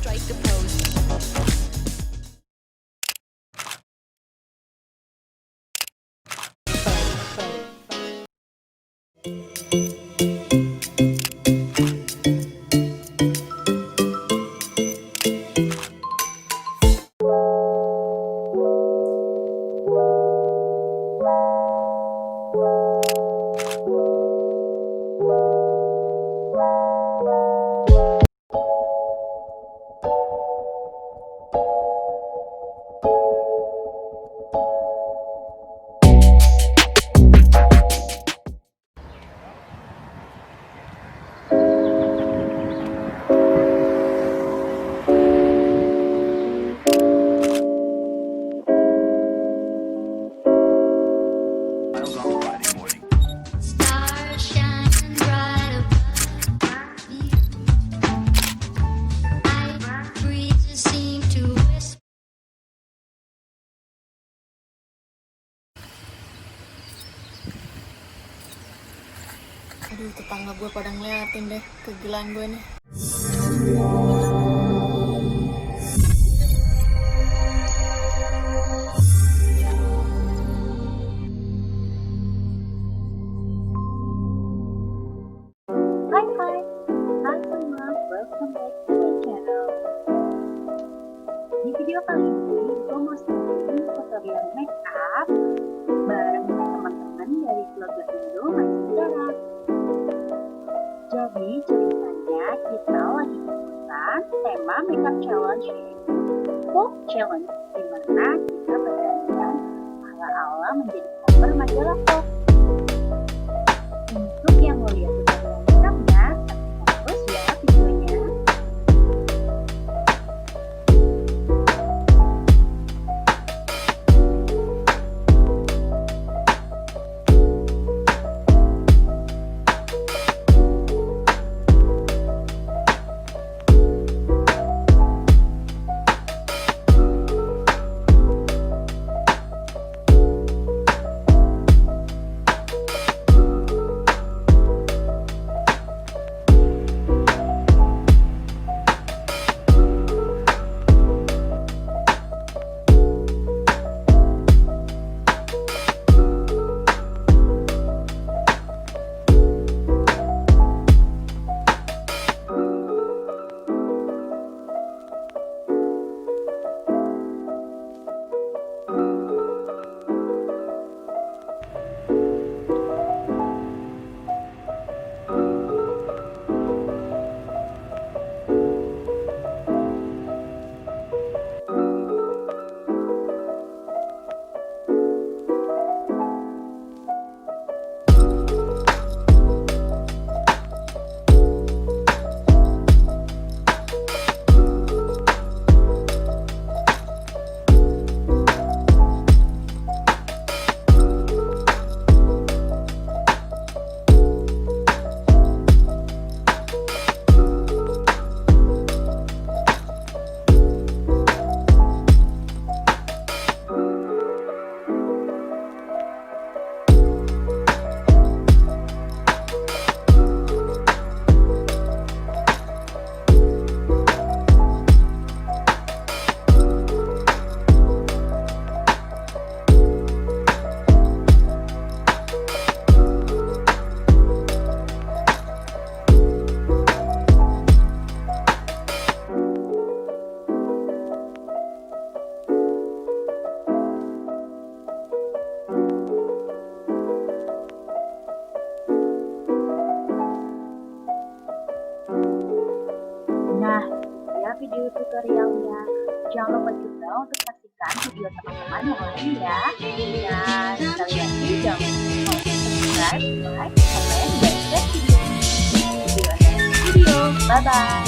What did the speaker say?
like to pose. Aduh, tetangga gue pada ngeliatin deh kegilaan gue nih. Hai semua, welcome back to my channel. Di video kali ini, gue mau sharing tutorial makeup bareng teman-teman dari vlogger Indo Majalah. Jadi ceritanya kita lagi ikutan tema makeup challenge yaitu Vogue challenge, dimana kita bergantian ala-ala menjadi cover majalah Vogue. Untuk yang mau lihat tutorial makeupnya, saksikan terus ya videonya. Nah, ya video tutorialnya. Jangan lupa juga untuk saksikan video teman-teman yang lain ya. Dan sekali lagi jangan lupa subscribe, like, comment, dan share video ini. See you on the next video. Bye-bye.